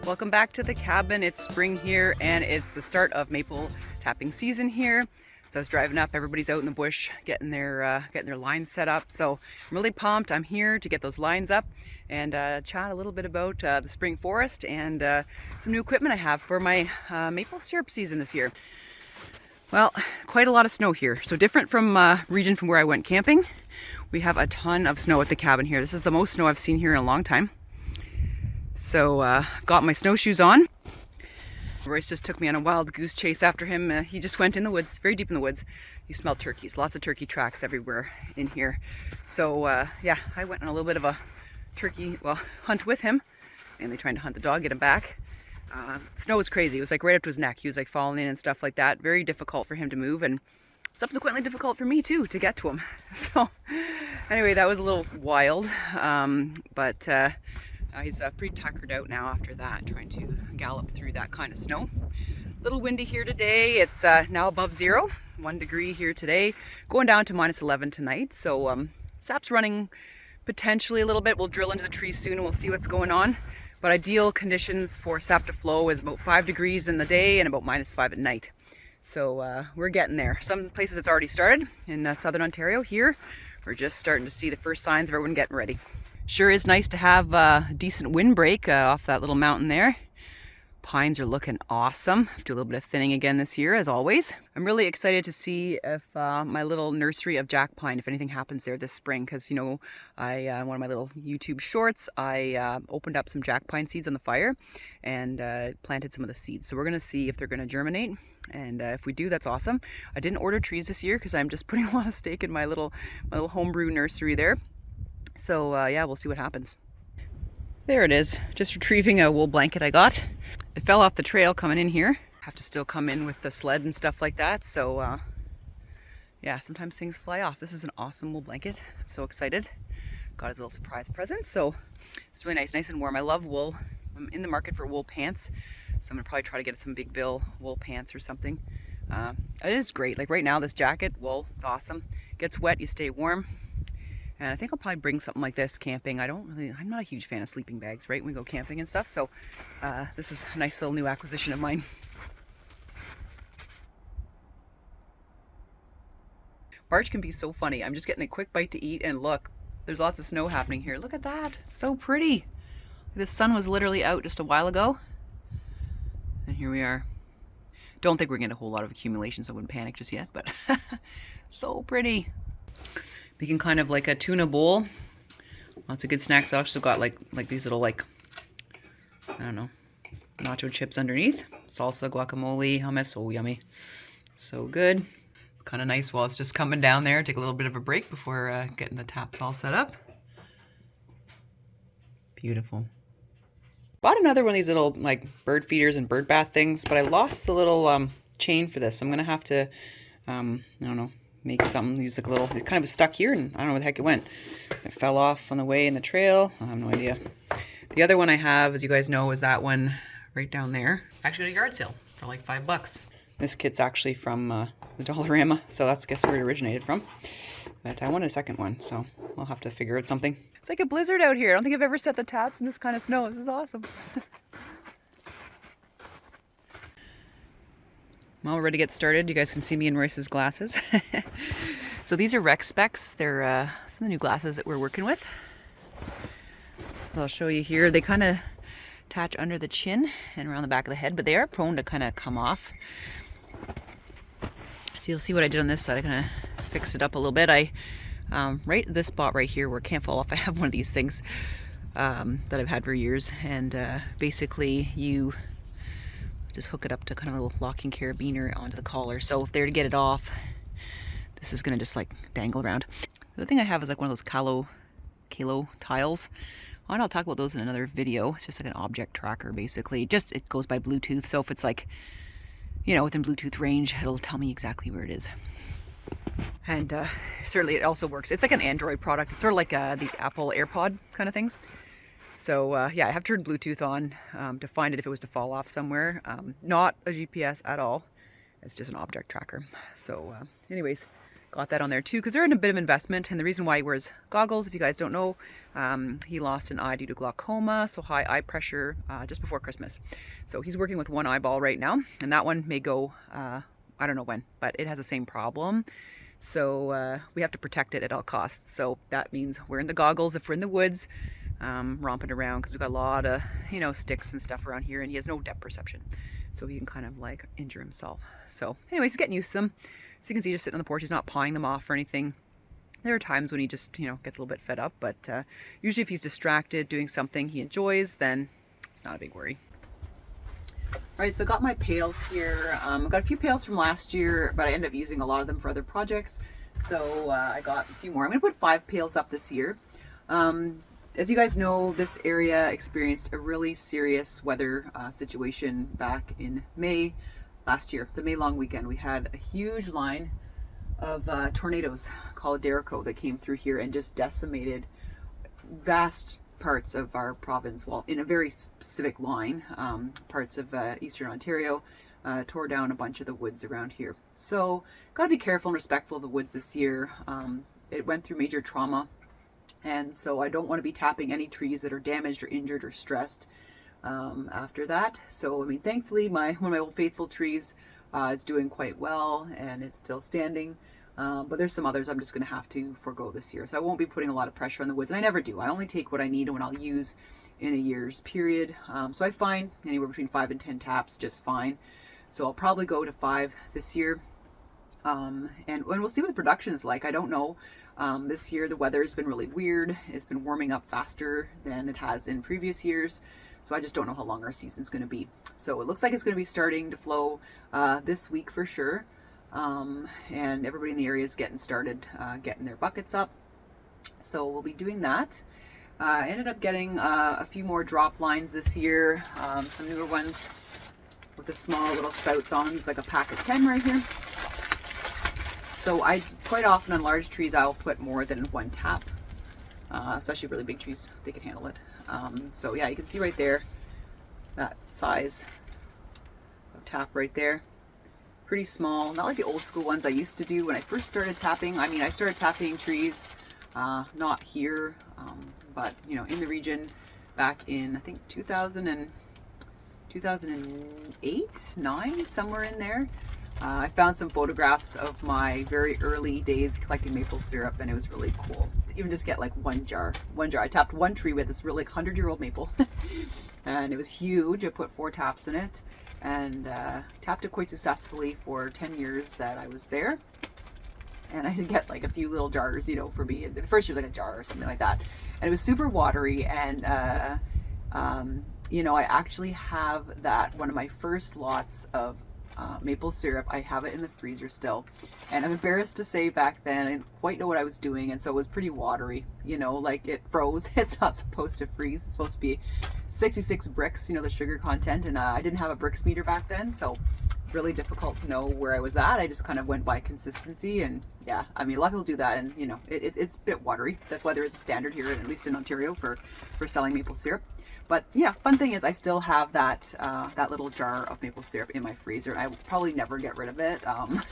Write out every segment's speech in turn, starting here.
Welcome back to the cabin. It's spring here and it's the start of maple tapping season here. So I was driving up, everybody's out in the bush getting their lines set up. So I'm really pumped. I'm here to get those lines up and chat a little bit about the spring forest and some new equipment I have for my maple syrup season this year. Well, quite a lot of snow here. So different from region from where I went camping. We have a ton of snow at the cabin here. This is the most snow I've seen here in a long time. So I've got my snowshoes on. Royce just took me on a wild goose chase after him. He just went in the woods, very deep in the woods. He smelled turkeys, lots of turkey tracks everywhere in here. So yeah, I went on a little bit of a turkey, hunt with him, mainly trying to hunt the dog, get him back. Snow was crazy. It was like right up to his neck. He was like falling in and stuff like that. Very difficult for him to move and subsequently difficult for me too to get to him. So anyway, that was a little wild, but he's pretty tuckered out now after that, trying to gallop through that kind of snow. A little windy here today. It's now above 0, 1 degree here today, going down to -11 tonight. So sap's running potentially a little bit. We'll drill into the trees soon and we'll see what's going on. But ideal conditions for sap to flow is about 5 degrees in the day and about -5 at night. So we're getting there. Some places it's already started. In southern Ontario here, we're just starting to see the first signs of everyone getting ready. Sure is nice to have a decent windbreak off that little mountain there. Pines are looking awesome. Do a little bit of thinning again this year, as always. I'm really excited to see if my little nursery of jack pine, if anything happens there this spring, because, you know, one of my little YouTube shorts, I opened up some jack pine seeds on the fire and planted some of the seeds. So we're going to see if they're going to germinate. And if we do, that's awesome. I didn't order trees this year because I'm just putting a lot of stake in my little homebrew nursery there. So yeah, we'll see what happens. There it is, just retrieving a wool blanket I got. It fell off the trail coming in here. Have to still come in with the sled and stuff like that. So yeah, sometimes things fly off. This is an awesome wool blanket. I'm so excited. Got his little surprise present. So it's really nice and warm. I love wool. I'm in the market for wool pants. So I'm gonna probably try to get some big bill wool pants or something. It is great. Like right now, this jacket, wool, it's awesome. Gets wet, you stay warm. And I think I'll probably bring something like this camping. I'm not a huge fan of sleeping bags, right, when we go camping and stuff. So this is a nice little new acquisition of mine. March can be so funny. I'm just getting a quick bite to eat and look, there's lots of snow happening here. Look at that, it's so pretty. The sun was literally out just a while ago. And here we are. Don't think we're getting a whole lot of accumulation, so I wouldn't panic just yet, but so pretty. Making kind of like a tuna bowl. Lots of good snacks. I also got like these little I don't know, nacho chips underneath. Salsa, guacamole, hummus. Oh, yummy. So good. Kind of nice while it's just coming down there. Take a little bit of a break before getting the taps all set up. Beautiful. Bought another one of these little like bird feeders and bird bath things, but I lost the little chain for this. So I'm going to have to, I don't know, make something, use like a little, it kind of was stuck here and I don't know where the heck it went. It fell off on the way in the trail. I have no idea. The other one I have, as you guys know, is that one right down there. Actually at a yard sale for like $5. This kit's actually from the Dollarama, so that's, I guess, where it originated from. But I wanted a second one, so I'll have to figure out something. It's like a blizzard out here. I don't think I've ever set the taps in this kind of snow. This is awesome. Well, we're ready to get started. You guys can see me in Royce's glasses. So these are Rec Specs. They're some of the new glasses that we're working with. So I'll show you here. They kind of attach under the chin and around the back of the head, but they are prone to kind of come off. So you'll see what I did on this side. I kind of fixed it up a little bit. I right this spot right here where it can't fall off, I have one of these things that I've had for years, and basically you just hook it up to kind of a little locking carabiner onto the collar. So if they're to get it off, this is gonna just like dangle around. The thing I have is like one of those Kalo tiles. I'll talk about those in another video. It's just like an object tracker basically. Just it goes by Bluetooth. So if it's like, you know, within Bluetooth range, it'll tell me exactly where it is. And certainly it also works. It's like an Android product. It's sort of like these Apple AirPod kind of things. So yeah, I have turned Bluetooth on to find it if it was to fall off somewhere. Not a GPS at all. It's just an object tracker. So anyways, got that on there too, because they're in a bit of investment. And the reason why he wears goggles, if you guys don't know, he lost an eye due to glaucoma, so high eye pressure just before Christmas. So he's working with one eyeball right now, and that one may go, I don't know when, but it has the same problem. So we have to protect it at all costs. So that means wearing the goggles if we're in the woods, romping around, because we've got a lot of, you know, sticks and stuff around here, and he has no depth perception. So he can kind of like injure himself. So anyways, he's getting used to them. So you can see just sitting on the porch, he's not pawing them off or anything. There are times when he just, you know, gets a little bit fed up, but usually if he's distracted doing something he enjoys, then it's not a big worry. All right, so I got my pails here. I've got a few pails from last year, but I ended up using a lot of them for other projects. So I got a few more. I'm gonna put 5 pails up this year. As you guys know, this area experienced a really serious weather situation back in May last year. The May long weekend, we had a huge line of tornadoes called Derico that came through here and just decimated vast parts of our province. Well, in a very specific line, parts of eastern Ontario, tore down a bunch of the woods around here. So got to be careful and respectful of the woods this year. It went through major trauma, and so I don't want to be tapping any trees that are damaged or injured or stressed after that. So I mean, thankfully one of my Old Faithful trees is doing quite well and it's still standing, but there's some others I'm just going to have to forego this year. So I won't be putting a lot of pressure on the woods, and I never do. I only take what I need and what I'll use in a year's period. So I find anywhere between 5 and 10 taps just fine. So I'll probably go to 5 this year, and we'll see what the production is like. I don't know. This year the weather has been really weird. It's been warming up faster than it has in previous years. So I just don't know how long our season's going to be. So it looks like it's going to be starting to flow this week for sure. And everybody in the area is getting started, getting their buckets up. So we'll be doing that. I ended up getting a few more drop lines this year, some newer ones with the small little spouts on them. There's like a pack of 10 right here. So I quite often on large trees I'll put more than 1 tap, especially really big trees, they can handle it. So yeah, you can see right there that size of tap right there. Pretty small, not like the old school ones I used to do when I first started tapping. I mean, I started tapping trees, not here, but you know, in the region back in I think 2008, 9, somewhere in there. I found some photographs of my very early days collecting maple syrup, and it was really cool to even just get like one jar. I tapped one tree with this really 100-year-old maple and it was huge. I put 4 taps in it and tapped it quite successfully for 10 years that I was there. And I did get like a few little jars, you know, for me. The first year was like a jar or something like that. And it was super watery, and you know, I actually have that, one of my first lots of maple syrup. I have it in the freezer still, and I'm embarrassed to say back then I didn't quite know what I was doing, and so it was pretty watery, you know, like it froze. It's not supposed to freeze. It's supposed to be 66 bricks, you know, the sugar content, and I didn't have a bricks meter back then, so really difficult to know where I was at. I just kind of went by consistency, and yeah, I mean, a lot of people do that, and you know, it's a bit watery. That's why there is a standard here, at least in Ontario, for selling maple syrup. But yeah, fun thing is I still have that that little jar of maple syrup in my freezer, and I will probably never get rid of it.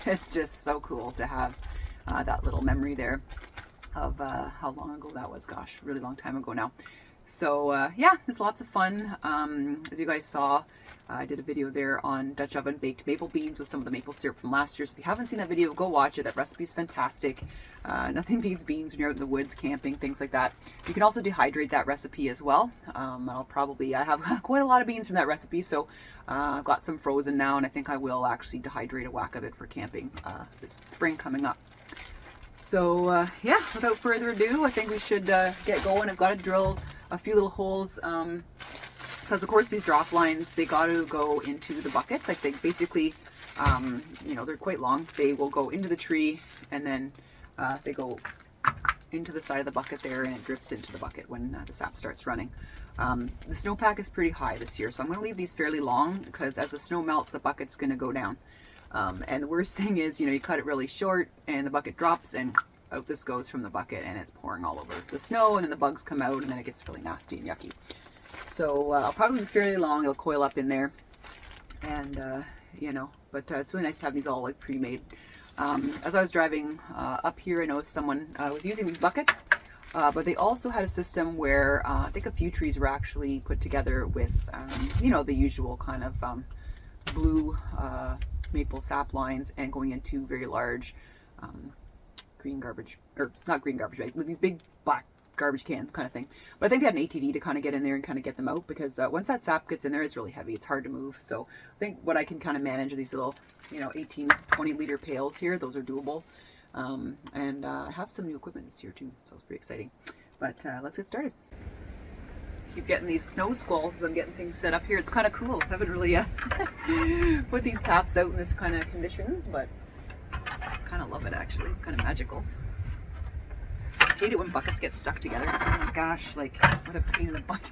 It's just so cool to have that little memory there of how long ago that was. Gosh, really long time ago now. So yeah, it's lots of fun. As you guys saw, I did a video there on Dutch oven baked maple beans with some of the maple syrup from last year. So if you haven't seen that video, go watch it. That recipe's fantastic. Nothing beats beans when you're out in the woods camping, things like that. You can also dehydrate that recipe as well. I have quite a lot of beans from that recipe, so I've got some frozen now, and I think I will actually dehydrate a whack of it for camping this spring coming up. So yeah, without further ado, I think we should get going. I've got to drill a few little holes, because of course these drop lines, they got to go into the buckets. I think basically, you know, they're quite long. They will go into the tree, and then they go into the side of the bucket there, and it drips into the bucket when the sap starts running. The snowpack is pretty high this year, so I'm going to leave these fairly long, because as the snow melts, the bucket's going to go down. And the worst thing is, you know, you cut it really short and the bucket drops and out this goes from the bucket, and it's pouring all over the snow, and then the bugs come out, and then it gets really nasty and yucky. So I'll probably leave this fairly long. It'll coil up in there, and you know, but it's really nice to have these all like pre-made As I was driving up here, I noticed someone was using these buckets, but they also had a system where I think a few trees were actually put together with, you know, the usual kind of blue maple sap lines and going into very large green garbage, or not green garbage bags, but these big black garbage cans kind of thing. But I think they had an ATV to kind of get in there and kind of get them out, because once that sap gets in there, it's really heavy. It's hard to move. So I think what I can kind of manage are these little, you know, 18, 20 liter pails here. Those are doable. And I have some new equipment this year too, so it's pretty exciting. But let's get started. Keep getting these snow squalls as I'm getting things set up here. It's kind of cool. I haven't really put these taps out in this kind of conditions, but I kind of love it actually. It's kind of magical. I hate it when buckets get stuck together. Oh my gosh, like what a pain in the butt.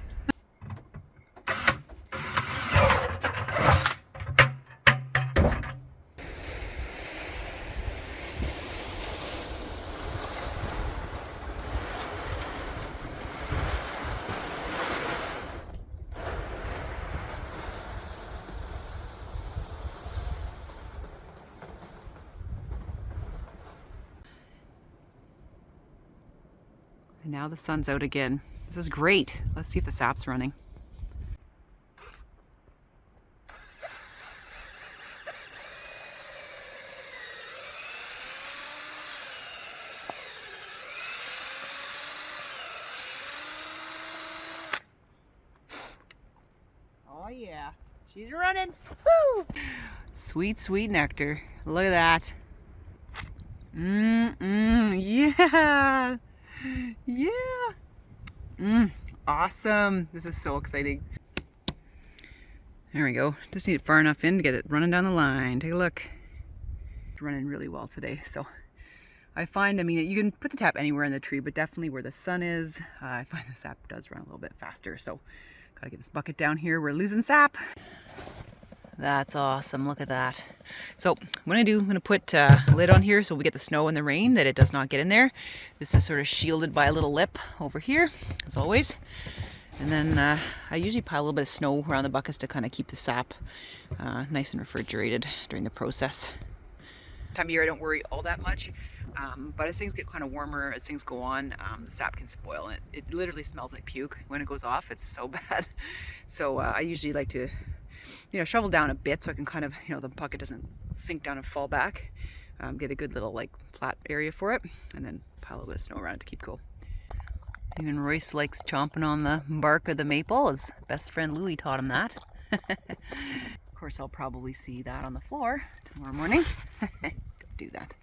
And now the sun's out again. This is great. Let's see if the sap's running. Oh yeah, she's running. Woo! Sweet, sweet nectar. Look at that. Yeah. Yeah. Awesome. This is so exciting. There we go. Just need it far enough in to get it running down the line. Take a look. It's running really well today. So I find, I mean, you can put the tap anywhere in the tree, but definitely where the sun is, I find the sap does run a little bit faster. So gotta get this bucket down here. We're losing sap. That's awesome. Look at that. So what I'm going to put a lid on here so we get the snow and the rain, that it does not get in there. This is sort of shielded by a little lip over here, as always. And then I usually pile a little bit of snow around the buckets to kind of keep the sap nice and refrigerated during the process. Time of year I don't worry all that much, but as things get kind of warmer, as things go on, the sap can spoil. It literally smells like puke when it goes off. It's so bad. So I usually like to, you know, shovel down a bit so I can kind of, you know, the bucket doesn't sink down and fall back. Get a good little like flat area for it, and then pile a little bit of snow around it to keep cool. Even Royce likes chomping on the bark of the maple. His best friend Louie taught him that. Of course, I'll probably see that on the floor tomorrow morning. Don't do that.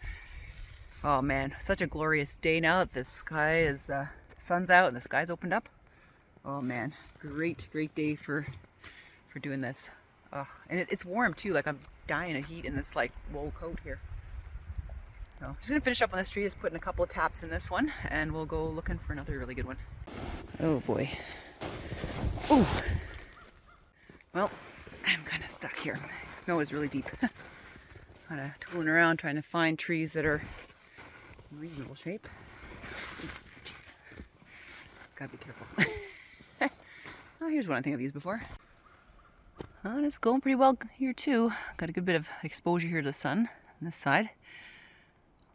Oh man, such a glorious day now that the sky is, sun's out and the sky's opened up. Oh man, great day for doing this. Oh, and it's warm too, like I'm dying of heat in this like wool coat here. So I'm just gonna finish up on this tree, just putting a couple of taps in this one, and we'll go looking for another really good one. Oh boy. Oh. Well, I'm kind of stuck here. Snow is really deep. Kind of tooling around trying to find trees that are in reasonable shape. Jeez. Gotta be careful. Oh, here's one I think I've used before. And it's going pretty well here too. Got a good bit of exposure here to the sun on this side.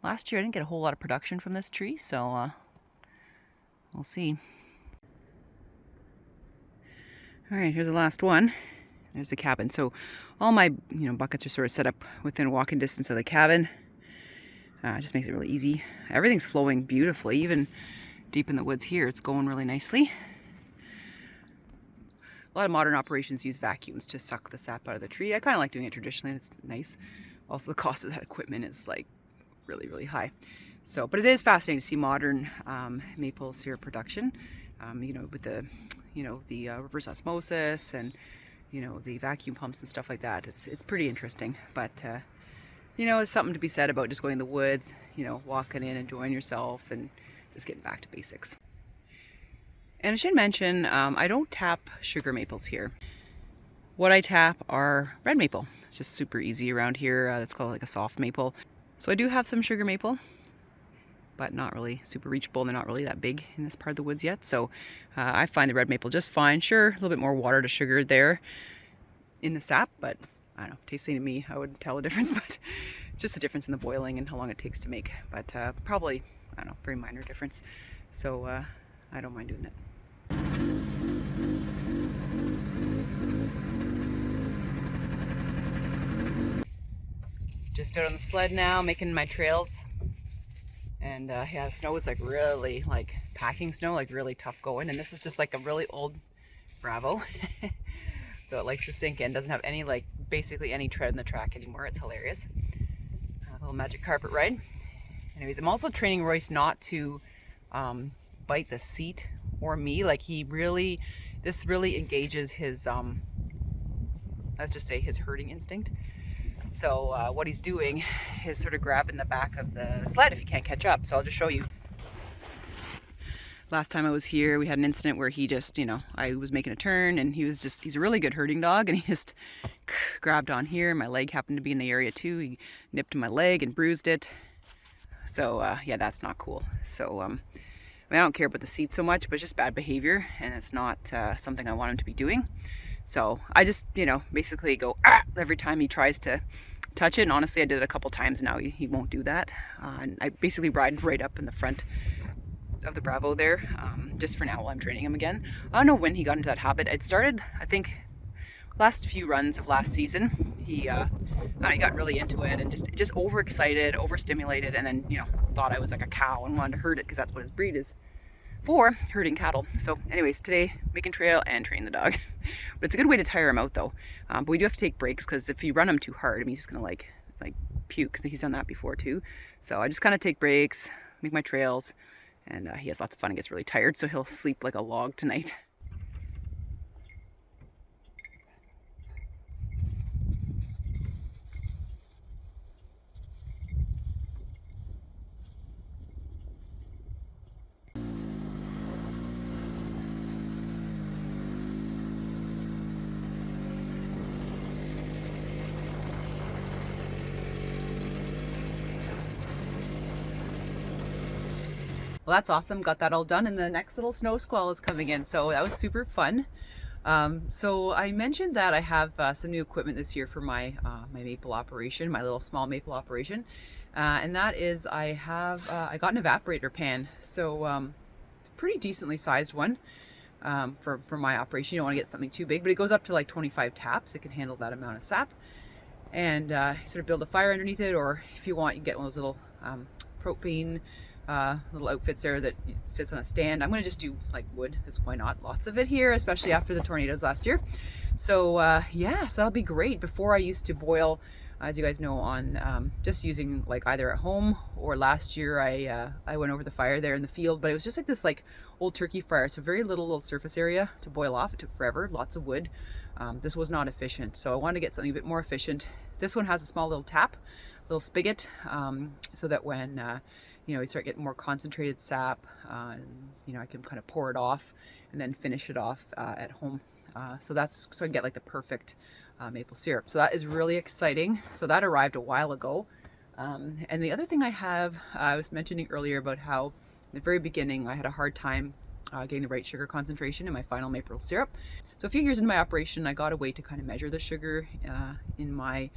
Last year I didn't get a whole lot of production from this tree, so we'll see. All right, here's the last one. There's the cabin. So all my, you know, buckets are sort of set up within walking distance of the cabin. It just makes it really easy. Everything's flowing beautifully, even deep in the woods here. It's going really nicely. A lot of modern operations use vacuums to suck the sap out of the tree. I kind of like doing it traditionally. It's nice. Also, the cost of that equipment is like really high. So, but it is fascinating to see modern maple syrup production. You know, with the, you know, the reverse osmosis and, you know, the vacuum pumps and stuff like that. It's pretty interesting. But you know, there's something to be said about just going in the woods, you know, walking in, enjoying yourself, and just getting back to basics. And I should mention, I don't tap sugar maples here. What I tap are red maple. It's just super easy around here. It's called like a soft maple. So I do have some sugar maple, but not really super reachable. They're not really that big in this part of the woods yet. So I find the red maple just fine. Sure, a little bit more water to sugar there in the sap, but I don't know, tasting to me, I would tell a difference, but Just the difference in the boiling and how long it takes to make, but probably, I don't know, very minor difference. So I don't mind doing it. Just out on the sled now, making my trails. And yeah, the snow was like really like packing snow, like really tough going. And this is just like a really old Bravo. So it likes to sink in, doesn't have any like basically any tread in the track anymore. It's hilarious. A little magic carpet ride. Anyways, I'm also training Royce not to bite the seat or me. Like this really engages his, let's just say his herding instinct. So what he's doing is sort of grabbing the back of the sled if he can't catch up. So I'll just show you. Last time I was here, we had an incident where he just, I was making a turn and he's a really good herding dog, and he just grabbed on here. My leg happened to be in the area too. He nipped my leg and bruised it. So yeah, that's not cool. So I don't care about the seat so much, but it's just bad behavior, and it's not something I want him to be doing. So I just, basically go every time he tries to touch it. And honestly, I did it a couple times now. He won't do that. And I basically ride right up in the front of the Bravo there, just for now while I'm training him again. I don't know when he got into that habit. It started, I think, last few runs of last season. He got really into it and just overexcited, overstimulated, and then thought I was like a cow and wanted to herd it because that's what his breed is for, herding cattle. So anyways, today making trail and training the dog. But it's a good way to tire him out though. But we do have to take breaks because if you run him too hard, he's just gonna like puke. He's done that before too. So I just kind of take breaks, make my trails. And he has lots of fun and gets really tired, so he'll sleep like a log tonight. Well, that's awesome. Got that all done, and the next little snow squall is coming in, so that was super fun. So I mentioned that I have some new equipment this year for my maple operation, my little small maple operation, and that is I got an evaporator pan, so pretty decently sized one for my operation. You don't want to get something too big, but it goes up to like 25 taps. It can handle that amount of sap, and sort of build a fire underneath it, or if you want, you can get one of those little propane little outfits there that sits on a stand. I'm going to just do like wood, because why not? Lots of it here, especially after the tornadoes last year. So yeah, so that'll be great. Before I used to boil, as you guys know, on just using like either at home, or last year I went over the fire there in the field, but it was just like this like old turkey fire, so very little surface area to boil off. It took forever, lots of wood. This was not efficient, so I wanted to get something a bit more efficient. This one has a small little tap, little spigot, so that when you start getting more concentrated sap, I can kind of pour it off and then finish it off at home. So I can get like the perfect maple syrup. So that is really exciting. So that arrived a while ago. And the other thing I was mentioning earlier about how in the very beginning I had a hard time getting the right sugar concentration in my final maple syrup. So a few years into my operation, I got a way to kind of measure the sugar in my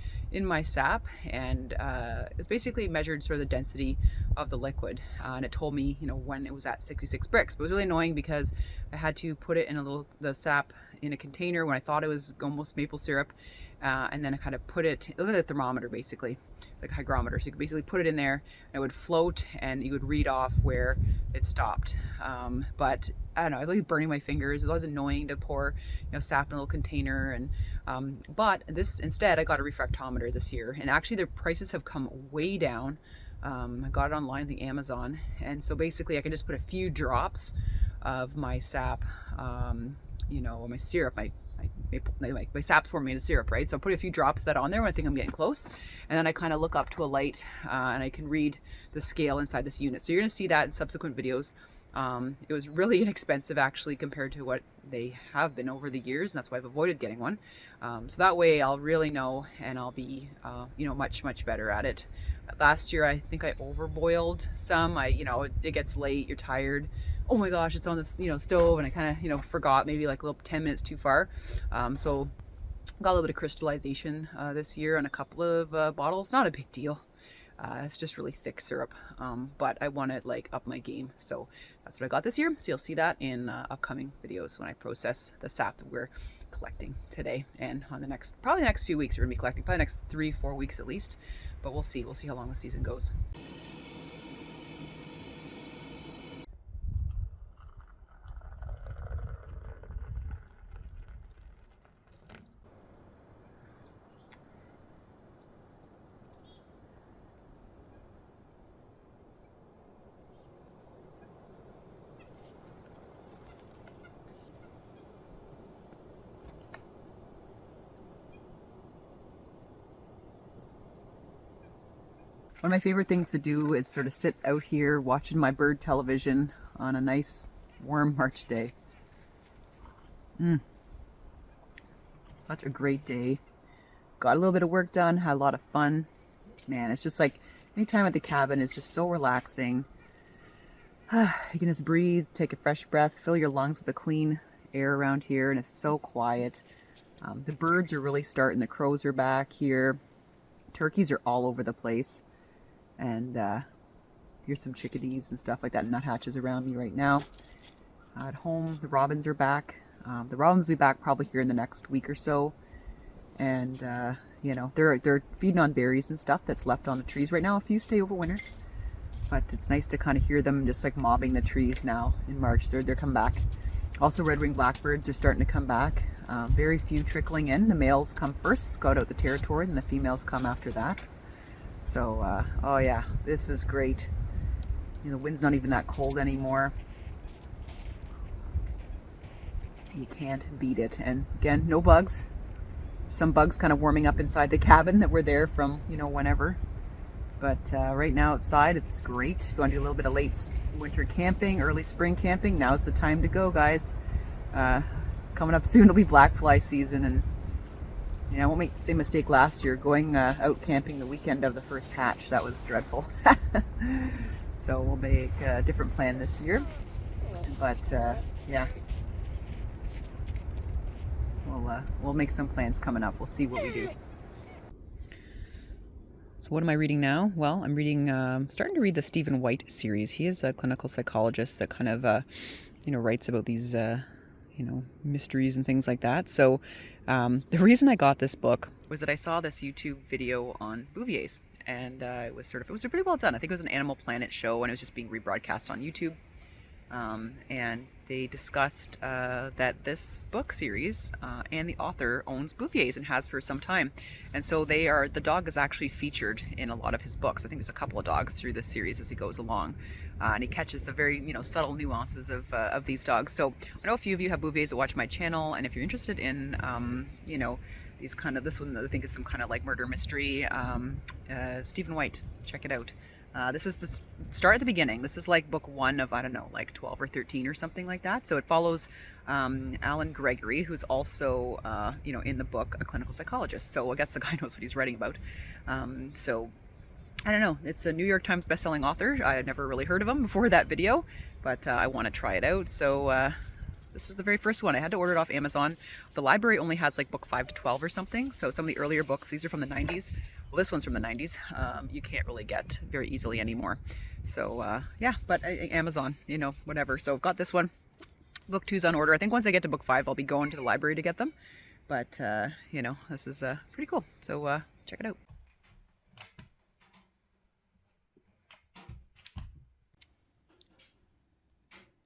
sap, and it was basically measured sort of the density of the liquid, and it told me when it was at 66 bricks. But it was really annoying because I had to put it in the sap in a container when I thought it was almost maple syrup, and then I kind of put it was like a thermometer basically. It's like a hygrometer, so you could basically put it in there and it would float and you would read off where it stopped. But I don't know, I was like burning my fingers. It was annoying to pour sap in a little container, and but this instead I got a refractometer this year, and actually their prices have come way down. I got it online, the Amazon, and so basically I can just put a few drops of my sap, or my syrup, my sap formulated syrup, right? So I put a few drops of that on there when I think I'm getting close, and then I kind of look up to a light and I can read the scale inside this unit. So you're going to see that in subsequent videos. It was really inexpensive actually compared to what they have been over the years, and that's why I've avoided getting one. So that way I'll really know, and I'll be much better at it. Last year I think I overboiled some. It gets late, you're tired, oh my gosh, it's on this stove, and I kind of forgot, maybe like a little 10 minutes too far. So got a little bit of crystallization this year on a couple of bottles. Not a big deal. It's just really thick syrup, but I want to like up my game, so that's what I got this year. So you'll see that in upcoming videos when I process the sap that we're collecting today, and on the next, probably the next few weeks we're gonna be collecting, probably the next 3-4 weeks at least, but we'll see how long the season goes. One of my favorite things to do is sort of sit out here watching my bird television on a nice warm March day. Such a great day. Got a little bit of work done, had a lot of fun. Man, it's just like any time at the cabin is just so relaxing. You can just breathe, take a fresh breath, fill your lungs with the clean air around here, and it's so quiet. The birds are really starting. The crows are back here. Turkeys are all over the place. And here's some chickadees and stuff like that, nuthatches around me right now. At home, the robins are back. The robins will be back probably here in the next week or so. And, you know, they're feeding on berries and stuff that's left on the trees right now. A few stay over winter. But it's nice to kind of hear them just like mobbing the trees now in March. They're coming back. Also, red-winged blackbirds are starting to come back. Very few trickling in. The males come first, scout out the territory, and the females come after that. So, oh yeah, this is great. You know, the wind's not even that cold anymore. You can't beat it. And again, no bugs. Some bugs kind of warming up inside the cabin that were there from, you know, whenever. But right now outside, it's great. If you want to do a little bit of late winter camping, early spring camping, now's the time to go, guys. Coming up soon will be black fly season, and yeah, I won't make the same mistake last year going out camping the weekend of the first hatch. That was dreadful. So we'll make a different plan this year. But yeah, we'll make some plans coming up. We'll see what we do. So what am I reading now? Well, I'm reading, starting to read the Stephen White series. He is a clinical psychologist that kind of, you know, writes about these, you know, mysteries and things like that. So the reason I got this book was that I saw this YouTube video on Bouvier's, and it was really well done. I think it was an Animal Planet show, and it was just being rebroadcast on YouTube. And they discussed that this book series and the author owns Bouvier's and has for some time, and so the dog is actually featured in a lot of his books. I think there's a couple of dogs through this series as he goes along, and he catches the very, you know, subtle nuances of these dogs. So I know a few of you have Bouvier's that watch my channel, and if you're interested in you know, these kind of, this one I think is some kind of like murder mystery, Stephen White, check it out. This is the start at the beginning. This is like book 1 of, I don't know, like 12 or 13 or something like that. So it follows Alan Gregory, who's also, you know, in the book, a clinical psychologist. So I guess the guy knows what he's writing about. So I don't know. It's a New York Times bestselling author. I had never really heard of him before that video, but I want to try it out. So this is the very first one. I had to order it off Amazon. The library only has like book 5 to 12 or something. So some of the earlier books, these are from the 90s. Well, this one's from the 90s. You can't really get very easily anymore. So yeah, but Amazon, you know, whatever. So I've got this one. Book 2's on order. I think once I get to book 5, I'll be going to the library to get them. But, you know, this is pretty cool. So check it out.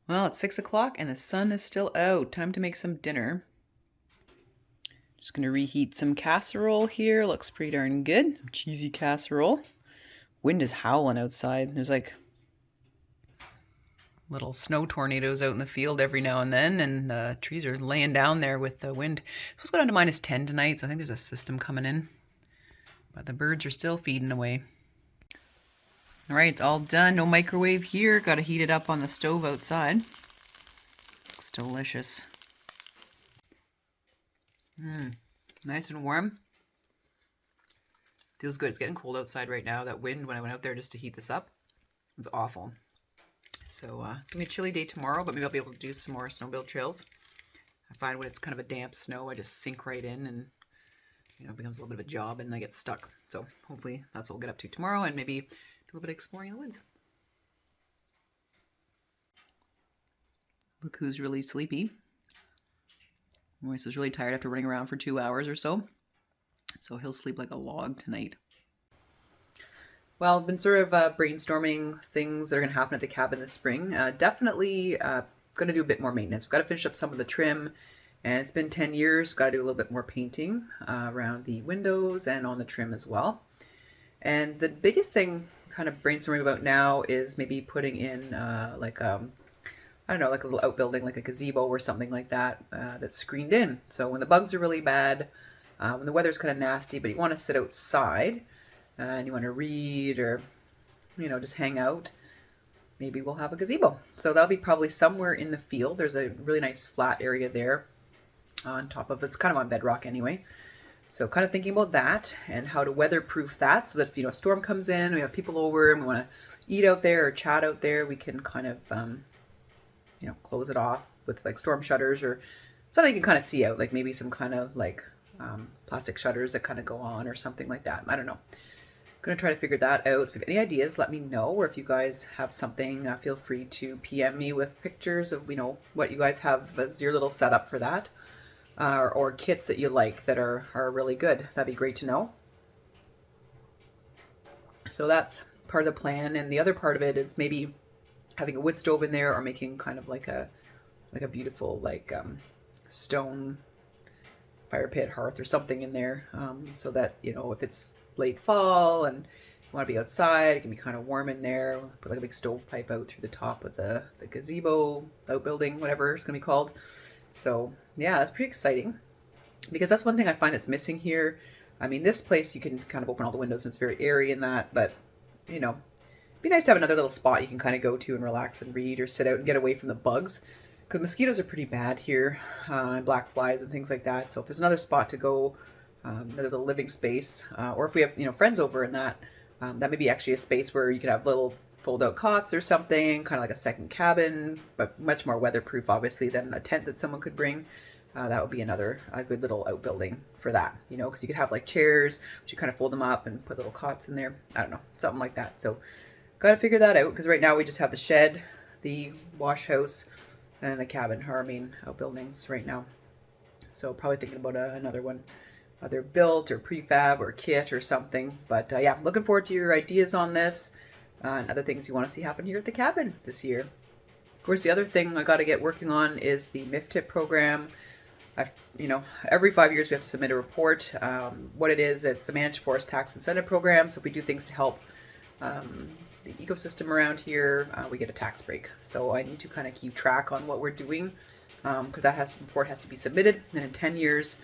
Well, it's 6 o'clock and the sun is still out. Time to make some dinner. Just gonna reheat some casserole here. Looks pretty darn good. Some cheesy casserole. Wind is howling outside. There's like little snow tornadoes out in the field every now and then, and the trees are laying down there with the wind. It's supposed to go down to -10 tonight, so I think there's a system coming in. But the birds are still feeding away. All right, it's all done. No microwave here. Got to heat it up on the stove outside. Looks delicious. Nice and warm. Feels good. It's getting cold outside right now. That wind, when I went out there just to heat this up, was awful. So it's going to be a chilly day tomorrow, but maybe I'll be able to do some more snowmobile trails. I find when it's kind of a damp snow, I just sink right in and it becomes a little bit of a job and I get stuck. So hopefully that's what we'll get up to tomorrow, and maybe do a little bit of exploring in the woods. Look who's really sleepy. Royce is really tired after running around for 2 hours or so. So he'll sleep like a log tonight. Well, I've been sort of brainstorming things that are going to happen at the cabin this spring. Definitely going to do a bit more maintenance. We've got to finish up some of the trim, and it's been 10 years. We've got to do a little bit more painting around the windows and on the trim as well. And the biggest thing kind of brainstorming about now is maybe putting in like I don't know, like a little outbuilding, like a gazebo or something like that, that's screened in. So when the bugs are really bad, when the weather's kind of nasty, but you want to sit outside and you want to read or, just hang out, maybe we'll have a gazebo. So that'll be probably somewhere in the field. There's a really nice flat area there on top of it's kind of on bedrock anyway. So kind of thinking about that and how to weatherproof that so that if, a storm comes in, we have people over and we want to eat out there or chat out there, we can kind of, close it off with like storm shutters or something you can kind of see out, like maybe some kind of like plastic shutters that kind of go on or something like that. I don't know. Going to try to figure that out. So if you have any ideas, let me know. Or if you guys have something, feel free to PM me with pictures of, what you guys have as your little setup for that. Or kits that you like that are really good. That'd be great to know. So that's part of the plan. And the other part of it is maybe having a wood stove in there or making kind of like a beautiful stone fire pit hearth or something in there, so that if it's late fall and you want to be outside, it can be kind of warm in there. Put like a big stove pipe out through the top of the gazebo, outbuilding, whatever it's gonna be called. So yeah, that's pretty exciting because that's one thing I find that's missing here. I mean, this place you can kind of open all the windows and it's very airy in that, but it'd be nice to have another little spot you can kind of go to and relax and read or sit out and get away from the bugs. Because mosquitoes are pretty bad here, and black flies and things like that. So if there's another spot to go, another little living space, or if we have friends over in that, that may be actually a space where you could have little fold-out cots or something, kind of like a second cabin, but much more weatherproof, obviously, than a tent that someone could bring. That would be a good little outbuilding for that, because you could have like chairs, but you kind of fold them up and put little cots in there. I don't know, something like that. So got to figure that out because right now we just have the shed, the wash house, and the cabin are our main outbuildings right now. So probably thinking about another one, either built or prefab or kit or something. But yeah, looking forward to your ideas on this and other things you want to see happen here at the cabin this year. Of course, the other thing I got to get working on is the MIF-TIP program. Every 5 years we have to submit a report. What it is, it's the Managed Forest Tax Incentive Program. So if we do things to help the ecosystem around here, we get a tax break. So I need to kind of keep track on what we're doing because that report has to be submitted. And in 10 years,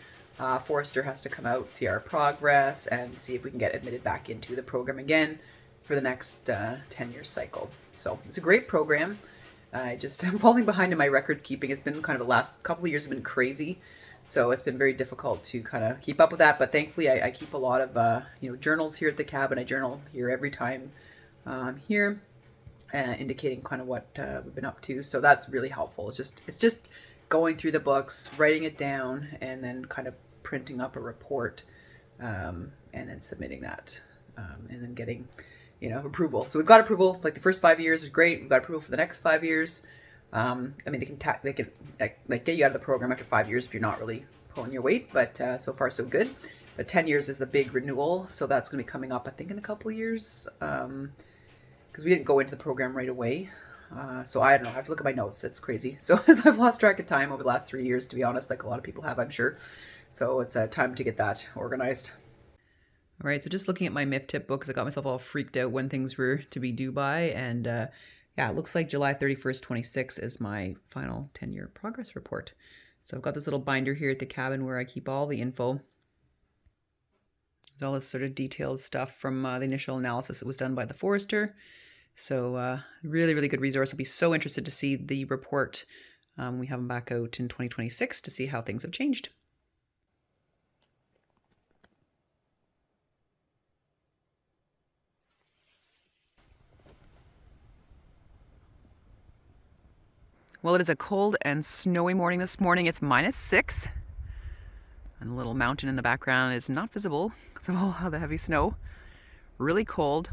Forester has to come out, see our progress, and see if we can get admitted back into the program again for the next 10-year cycle. So it's a great program. I'm falling behind in my records keeping. It's been kind of the last couple of years have been crazy. So it's been very difficult to kind of keep up with that. But thankfully, I keep a lot of journals here at the cabin. I journal here every time here, indicating kind of what we've been up to. So that's really helpful. It's just going through the books, writing it down, and then kind of printing up a report, and then submitting that, and then getting approval. So we've got approval. Like the first 5 years is great. We've got approval for the next 5 years. They can get you out of the program after 5 years if you're not really pulling your weight. But so far so good. But 10 years is the big renewal, so that's going to be coming up, I think, in a couple of years. Because we didn't go into the program right away. So I don't know. I have to look at my notes. It's crazy. So I've lost track of time over the last 3 years, to be honest, like a lot of people have, I'm sure. So it's time to get that organized. All right, so just looking at my MIF-TIP book, because I got myself all freaked out when things were to be due by. And yeah, it looks like July 31st, 26 is my final 10-year progress report. So I've got this little binder here at the cabin where I keep all the info. All this sort of detailed stuff from the initial analysis that was done by the forester. So really, really good resource. I'll be so interested to see the report. We have them back out in 2026 to see how things have changed. Well, it is a cold and snowy morning this morning. It's -6. And the little mountain in the background is not visible because of all the heavy snow. Really cold.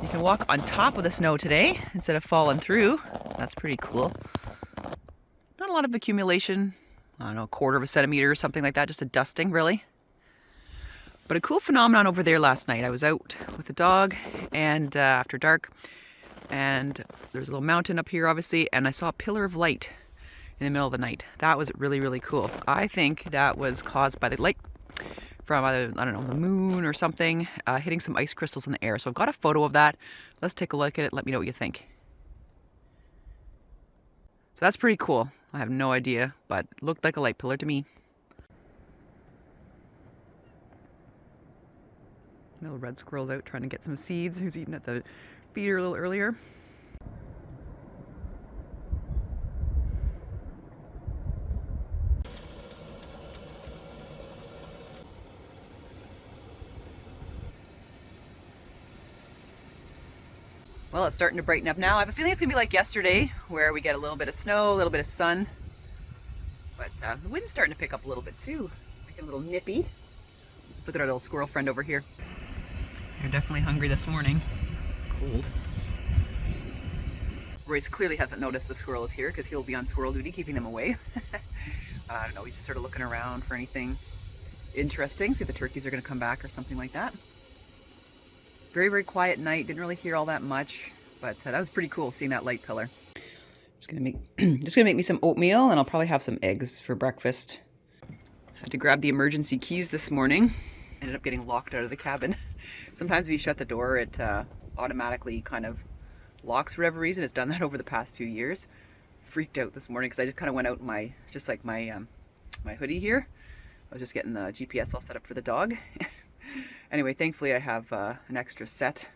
You can walk on top of the snow today instead of falling through. That's pretty cool. Not a lot of accumulation. I don't know, 1/4 of a centimeter or something like that. Just a dusting, really. But a cool phenomenon over there last night. I was out with the dog and after dark. And there's a little mountain up here, obviously. And I saw a pillar of light in the middle of the night. That was really, really cool. I think that was caused by the light from either, I don't know, the moon or something, hitting some ice crystals in the air. So I've got a photo of that. Let's take a look at it. Let me know what you think. So that's pretty cool. I have no idea, but it looked like a light pillar to me. Little red squirrel's out trying to get some seeds. Who's eating at the feeder a little earlier. Well, it's starting to brighten up now. I have a feeling it's gonna be like yesterday, where we get a little bit of snow, a little bit of sun. But the wind's starting to pick up a little bit too. Making a little nippy. Let's look at our little squirrel friend over here. They're definitely hungry this morning. Cold. Royce clearly hasn't noticed the squirrel is here because he'll be on squirrel duty, keeping them away. I don't know, he's just sort of looking around for anything interesting. See if the turkeys are gonna come back or something like that. Very, very quiet night. Didn't really hear all that much, but that was pretty cool seeing that light pillar. Just gonna make me some oatmeal, and I'll probably have some eggs for breakfast. Had to grab the emergency keys this morning. Ended up getting locked out of the cabin. Sometimes when you shut the door, it automatically kind of locks for whatever reason. It's done that over the past few years. Freaked out this morning because I just kind of went out in my my hoodie here. I was just getting the GPS all set up for the dog. Anyway, thankfully I have an extra set,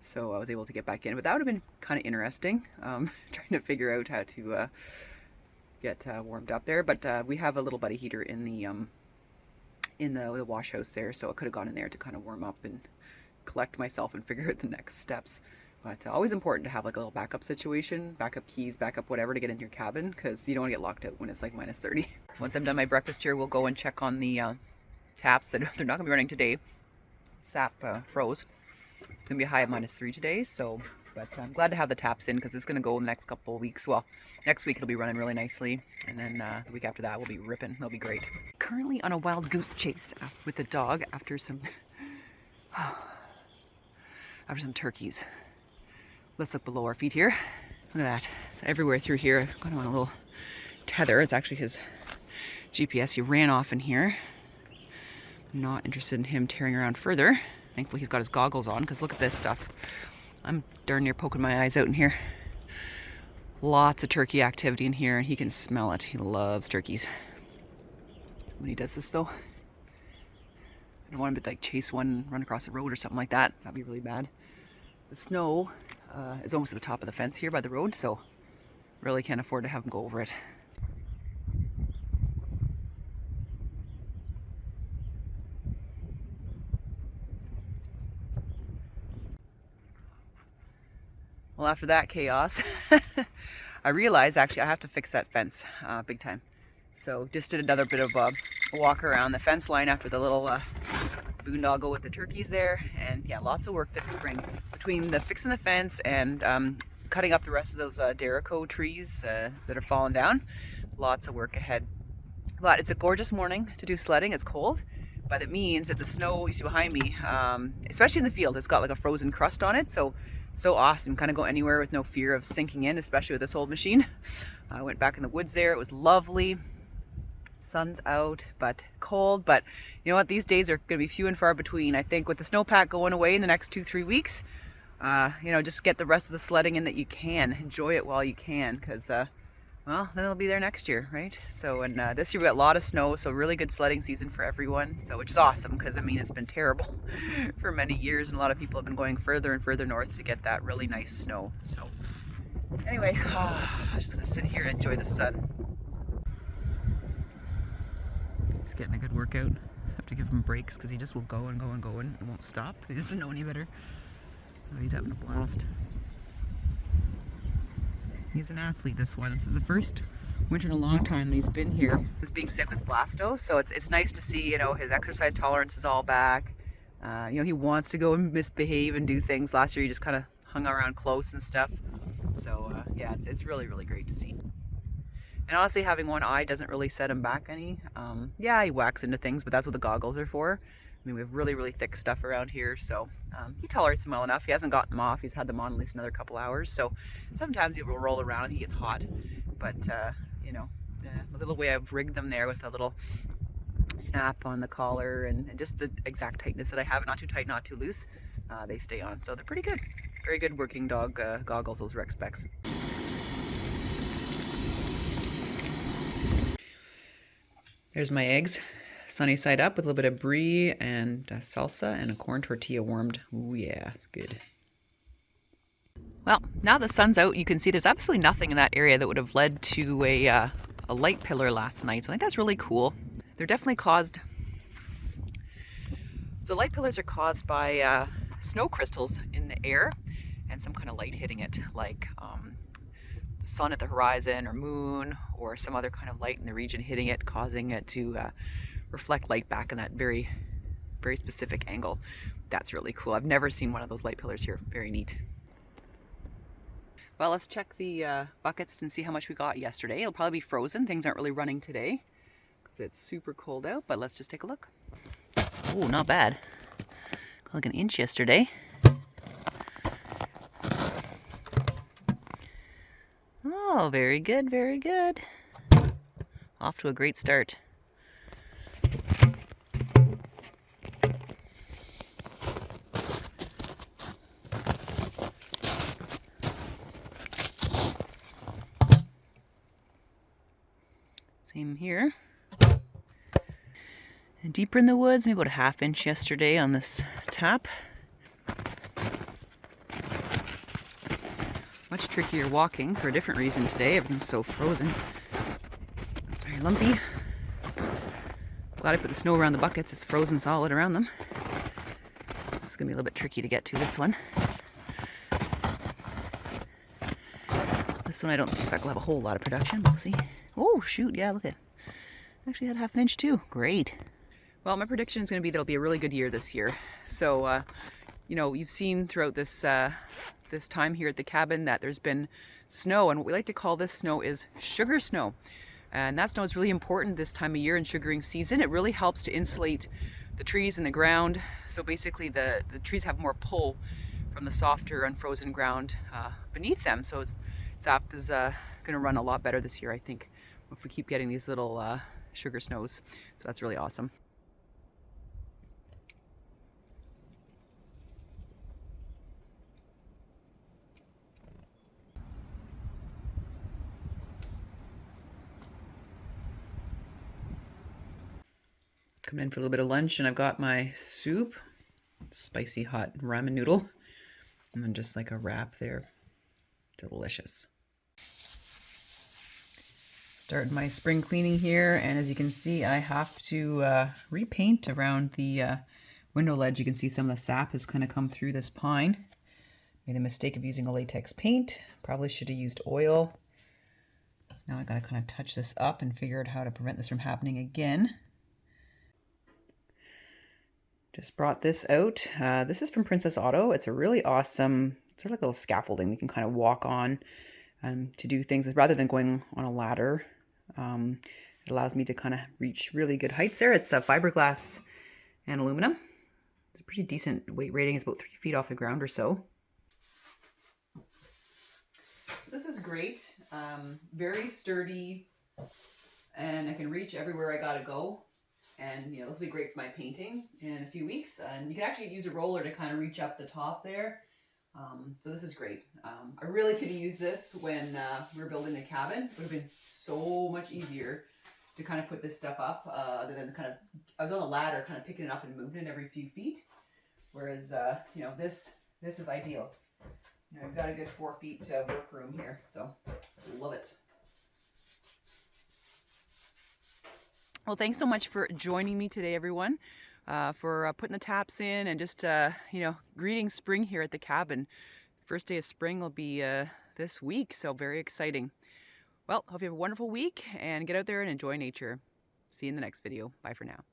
so I was able to get back in. But that would have been kind of interesting, trying to figure out how to get warmed up there. But we have a little buddy heater in the wash house there, so I could have gone in there to kind of warm up and collect myself and figure out the next steps. But always important to have like a little backup situation, backup keys, backup whatever to get into your cabin, because you don't want to get locked out when it's like -30. Once I'm done my breakfast here, we'll go and check on the taps. They're not going to be running today. Sap froze. It's going to be a high of -3 today, so, but I'm glad to have the taps in because it's going to go in the next couple of weeks. Well, next week it'll be running really nicely, and then the week after that we'll be ripping. It'll be great. Currently on a wild goose chase with the dog after some turkeys. Let's look below our feet here. Look at that. It's everywhere through here. I've got him on a little tether. It's actually his GPS. He ran off in here. Not interested in him tearing around further. Thankfully he's got his goggles on, because look at this stuff. I'm darn near poking my eyes out in here. Lots of turkey activity in here, and he can smell it. He loves turkeys. When he does this though, I don't want him to like chase one, run across the road or something like that. That'd be really bad. The snow is almost at the top of the fence here by the road, so really can't afford to have him go over it. Well, after that chaos, I realized actually I have to fix that fence big time. So just did another bit of a walk around the fence line after the little boondoggle with the turkeys there. And yeah, lots of work this spring between the fixing the fence and cutting up the rest of those Derico trees that are falling down. Lots of work ahead. But it's a gorgeous morning to do sledding. It's cold, but it means that the snow you see behind me, especially in the field, it's got like a frozen crust on it. So awesome, kind of go anywhere with no fear of sinking in, especially with this old machine. I went back in the woods there. It was lovely. Sun's out, but cold. But you know what? These days are going to be few and far between. I think with the snowpack going away in the next 2-3 weeks, just get the rest of the sledding in that you can. Enjoy it while you can, because well, then it'll be there next year, right? So, and this year we got a lot of snow, so really good sledding season for everyone. So, which is awesome, because I mean, it's been terrible for many years, and a lot of people have been going further and further north to get that really nice snow. So, anyway, I'm just gonna sit here and enjoy the sun. He's getting a good workout. I have to give him breaks because he just will go and go and go and it won't stop. He doesn't know any better. Oh, he's having a blast. He's an athlete, this one. This is the first winter in a long time that he's been here. He's being sick with blasto, so it's nice to see, you know, his exercise tolerance is all back. You know, he wants to go and misbehave and do things. Last year he just kind of hung around close and stuff. So yeah, it's really, really great to see. And honestly, having one eye doesn't really set him back any. Yeah, he whacks into things, but that's what the goggles are for. I mean, we have really, really thick stuff around here, so he tolerates them well enough. He hasn't gotten them off. He's had them on at least another couple hours. So sometimes he will roll around and he gets hot. But, you know, the little way I've rigged them there with a little snap on the collar and just the exact tightness that I have, not too tight, not too loose, they stay on. So they're pretty good. Very good working dog goggles, those Rec Specs. There's my eggs, sunny side up with a little bit of brie and salsa and a corn tortilla warmed. Ooh yeah, it's good. Well, now the sun's out, you can see there's absolutely nothing in that area that would have led to a light pillar last night. So I think that's really cool. They're definitely caused. So light pillars are caused by snow crystals in the air and some kind of light hitting it, like the sun at the horizon or moon or some other kind of light in the region hitting it, causing it to reflect light back in that very, very specific angle. That's really cool. I've never seen one of those light pillars here. Very neat. Well, let's check the buckets and see how much we got yesterday. It'll probably be frozen. Things aren't really running today because it's super cold out, but let's just take a look. Oh, not bad. Got like an inch yesterday. Oh, very good, very good. Off to a great start. Same here. And deeper in the woods, maybe about a ½ inch yesterday on this tap. Much trickier walking for a different reason today. Everything's so frozen. It's very lumpy. Glad I put the snow around the buckets. It's frozen solid around them. This is going to be a little bit tricky to get to, this one. This one I don't expect will have a whole lot of production. We'll see. Oh, shoot. Yeah, look at it. Actually had ½ inch too. Great. Well, my prediction is going to be that it'll be a really good year this year. So, you know, you've seen throughout this this time here at the cabin that there's been snow, and what we like to call this snow is sugar snow. And that snow is really important this time of year in sugaring season. It really helps to insulate the trees and the ground. So basically the trees have more pull from the softer unfrozen ground beneath them. So its sap is going to run a lot better this year, I think, if we keep getting these little sugar snows. So that's really awesome. Coming in for a little bit of lunch, and I've got my soup, spicy hot ramen noodle, and then just like a wrap there. Delicious. Starting my spring cleaning here, and as you can see, I have to repaint around the window ledge. You can see some of the sap has kind of come through this pine. Made the mistake of using a latex paint. Probably should have used oil. So now I gotta kind of touch this up and figure out how to prevent this from happening again. Just brought this out. This is from Princess Auto. It's a really awesome, sort of like a little scaffolding you can kind of walk on to do things rather than going on a ladder. It allows me to kind of reach really good heights there. It's fiberglass and aluminum. It's a pretty decent weight rating. It's about 3 feet off the ground or so. So this is great. Very sturdy, and I can reach everywhere I gotta go. And, you know, this will be great for my painting in a few weeks. And you can actually use a roller to kind of reach up the top there. So this is great. I really could have used this when we were building the cabin. It would have been so much easier to kind of put this stuff up other than kind of, I was on a ladder kind of picking it up and moving it every few feet. Whereas, you know, this is ideal. You know, I've got a good 4 feet work room here. So love it. Well, thanks so much for joining me today, everyone, for putting the taps in and just, you know, greeting spring here at the cabin. First day of spring will be this week, so very exciting. Well, hope you have a wonderful week and get out there and enjoy nature. See you in the next video. Bye for now.